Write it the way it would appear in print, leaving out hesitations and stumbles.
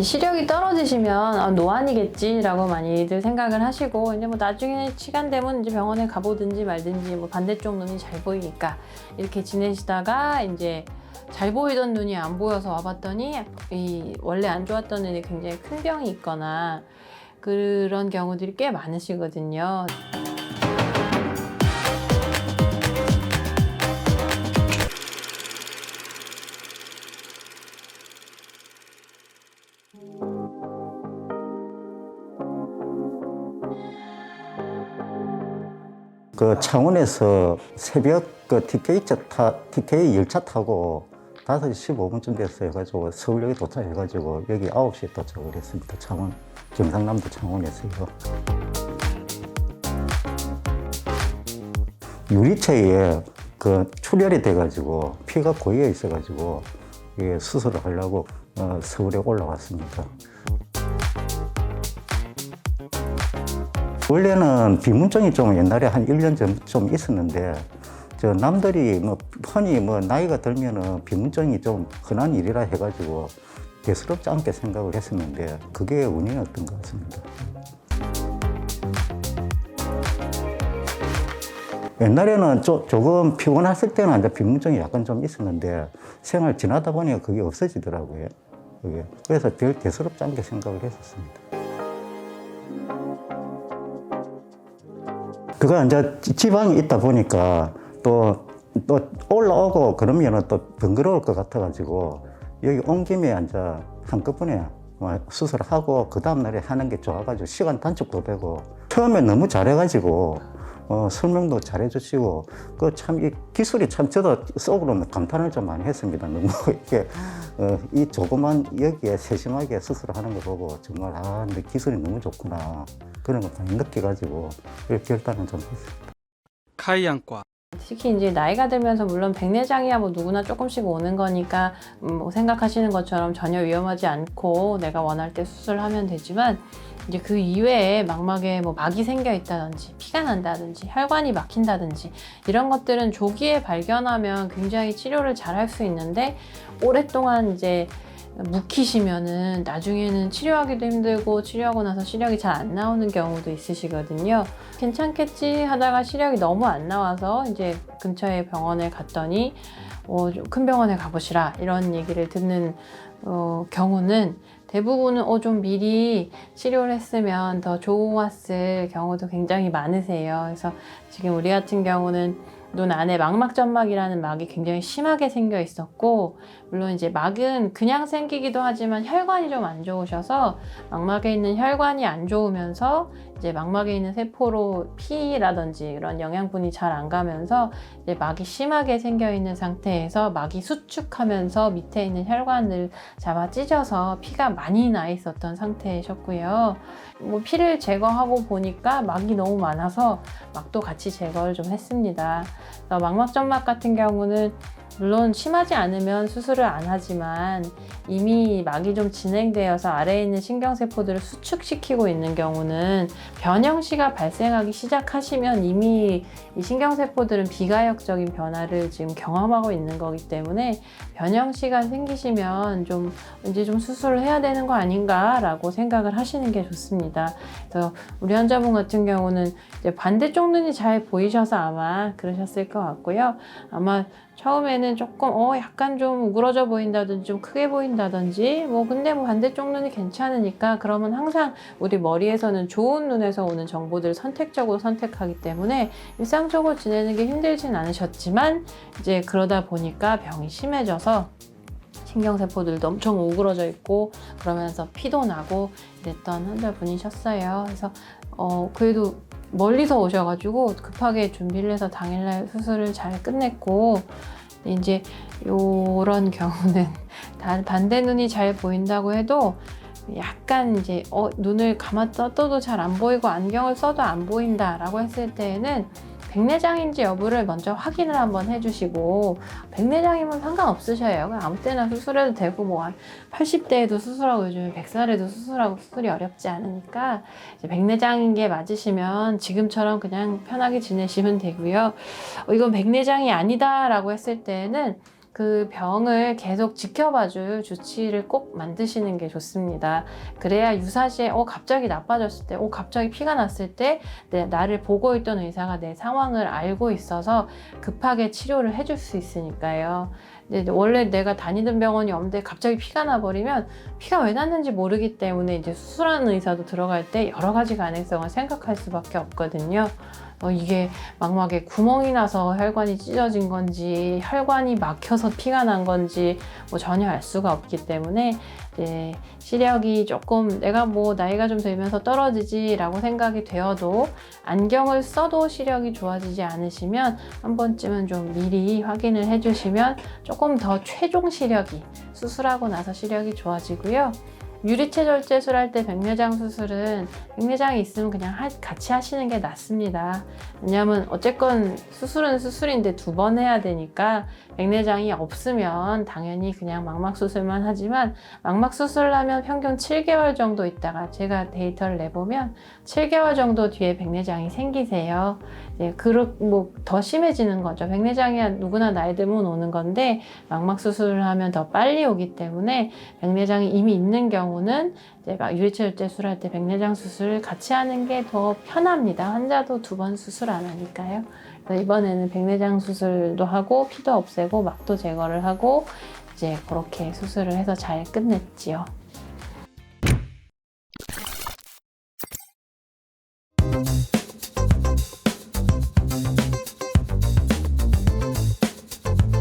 시력이 떨어지시면 노안이겠지라고 많이들 생각을 하시고, 이제 뭐 나중에 시간 되면 이제 병원에 가보든지 말든지 뭐 반대쪽 눈이 잘 보이니까 이렇게 지내시다가 이제 잘 보이던 눈이 안 보여서 와봤더니 이 원래 안 좋았던 눈이 굉장히 큰 병이 있거나 그런 경우들이 꽤 많으시거든요. 그 창원에서 새벽 그 TK 열차 타고 5시 15분쯤 됐어요. 가지고 서울역에 도착해가지고 여기 9시에 도착을 했습니다. 창원, 경상남도 창원에서요. 유리체에 그 출혈이 돼가지고 피가 고여 있어가지고 이게 수술을 하려고 서울에 올라왔습니다. 원래는 비문증이 좀 옛날에 한 1년 전 좀 있었는데, 남들이 흔히 나이가 들면은 비문증이 좀 흔한 일이라 해가지고 대수롭지 않게 생각을 했었는데, 그게 운이었던 것 같습니다. 옛날에는 조금 피곤했을 때는 이제 비문증이 약간 좀 있었는데, 생활 지나다 보니까 그게 없어지더라고요. 그래서 별 대수롭지 않게 생각을 했었습니다. 그가 이제 지방이 있다 보니까 또 올라오고 그러면은 또 번거로울 것 같아가지고 여기 온 김에 이제 한꺼번에 수술을 하고 그 다음날에 하는 게 좋아가지고 시간 단축도 되고, 처음에 너무 잘해가지고 설명도 잘해주시고 그 참 이 기술이 참 저도 속으로는 감탄을 좀 많이 했습니다. 너무 이렇게 이 조그만 여기에 세심하게 수술을 하는 거 보고 정말 내 기술이 너무 좋구나 그런 거 많이 느껴가지고 이렇게 결단을 좀 했습니다. 카이안과 특히 이제 나이가 들면서 물론 백내장이야 뭐 누구나 조금씩 오는 거니까 뭐 생각하시는 것처럼 전혀 위험하지 않고 내가 원할 때 수술하면 되지만, 이제 그 이외에 망막에 뭐 막이 생겨 있다든지 피가 난다든지 혈관이 막힌다든지 이런 것들은 조기에 발견하면 굉장히 치료를 잘 할 수 있는데, 오랫동안 이제 묵히시면은 나중에는 치료하기도 힘들고 치료하고 나서 시력이 잘 안 나오는 경우도 있으시거든요. 괜찮겠지 하다가 시력이 너무 안 나와서 이제 근처에 병원에 갔더니 좀 큰 병원에 가보시라 이런 얘기를 듣는 경우는 대부분은 좀 미리 치료를 했으면 더 좋았을 경우도 굉장히 많으세요. 그래서 지금 우리 같은 경우는 눈 안에 망막점막이라는 막이 굉장히 심하게 생겨 있었고, 물론 이제 막은 그냥 생기기도 하지만 혈관이 좀 안 좋으셔서 망막에 있는 혈관이 안 좋으면서 이제 망막에 있는 세포로 피라든지 이런 영양분이 잘 안 가면서 이제 막이 심하게 생겨 있는 상태에서 막이 수축하면서 밑에 있는 혈관을 잡아 찢어서 피가 많이 나 있었던 상태셨고요. 뭐 피를 제거하고 보니까 막이 너무 많아서 막도 같이 제거를 좀 했습니다. 망막점막 같은 경우는 물론 심하지 않으면 수술을 안 하지만 이미 막이 좀 진행되어서 아래에 있는 신경세포들을 수축시키고 있는 경우는 변형시가 발생하기 시작하시면 이미 이 신경세포들은 비가역적인 변화를 지금 경험하고 있는 거기 때문에 변형시가 생기시면 이제 좀 수술을 해야 되는 거 아닌가 라고 생각을 하시는 게 좋습니다. 그래서 우리 환자분 같은 경우는 이제 반대쪽 눈이 잘 보이셔서 아마 그러셨을 것 같고요. 아마 처음에는 조금 약간 좀 우그러져 보인다든지 좀 크게 보인다든지 근데 반대쪽 눈이 괜찮으니까, 그러면 항상 우리 머리에서는 좋은 눈에서 오는 정보들을 선택적으로 선택하기 때문에 일상적으로 지내는 게 힘들진 않으셨지만, 이제 그러다 보니까 병이 심해져서 신경세포들도 엄청 우그러져 있고 그러면서 피도 나고 이랬던 환자분이셨어요. 그래서 그래도 멀리서 오셔가지고 급하게 준비를 해서 당일날 수술을 잘 끝냈고, 이제 요런 경우는 반대 눈이 잘 보인다고 해도 약간 이제 눈을 감았다 떠도 잘 안 보이고 안경을 써도 안 보인다 라고 했을 때에는 백내장인지 여부를 먼저 확인을 한번 해주시고, 백내장이면 상관없으셔요. 그냥 아무 때나 수술해도 되고 80대에도 수술하고 요즘 100살에도 수술하고 수술이 어렵지 않으니까 이제 백내장인 게 맞으시면 지금처럼 그냥 편하게 지내시면 되고요. 이건 백내장이 아니다 라고 했을 때는 그 병을 계속 지켜봐줄 주치의를 꼭 만드시는 게 좋습니다. 그래야 유사시에 갑자기 나빠졌을 때, 갑자기 피가 났을 때 나를 보고 있던 의사가 내 상황을 알고 있어서 급하게 치료를 해줄 수 있으니까요. 근데 원래 내가 다니던 병원이 없는데 갑자기 피가 나버리면 피가 왜 났는지 모르기 때문에 이제 수술하는 의사도 들어갈 때 여러 가지 가능성을 생각할 수밖에 없거든요. 이게 막막에 구멍이 나서 혈관이 찢어진 건지 혈관이 막혀서 피가 난 건지 전혀 알 수가 없기 때문에 이제 시력이 조금 내가 나이가 좀 들면서 떨어지지 라고 생각이 되어도 안경을 써도 시력이 좋아지지 않으시면 한 번쯤은 좀 미리 확인을 해주시면 조금 더 최종 시력이 수술하고 나서 시력이 좋아지고요. 유리체 절제술 할 때 백내장 수술은 백내장이 있으면 그냥 같이 하시는 게 낫습니다. 왜냐하면 어쨌건 수술은 수술인데 2번 해야 되니까 백내장이 없으면 당연히 그냥 망막 수술만 하지만 망막 수술을 하면 평균 7개월 정도 있다가 제가 데이터를 내보면 7개월 정도 뒤에 백내장이 생기세요. 네, 더 심해지는 거죠. 백내장이야 누구나 나이 들면 오는 건데 망막 수술을 하면 더 빨리 오기 때문에 백내장이 이미 있는 경우는 제가 유리체 절제술 할 때 백내장 수술을 같이 하는 게 더 편합니다. 환자도 2번 수술 안 하니까요. 그래서 이번에는 백내장 수술도 하고 피도 없애고 막도 제거를 하고 이제 그렇게 수술을 해서 잘 끝냈지요.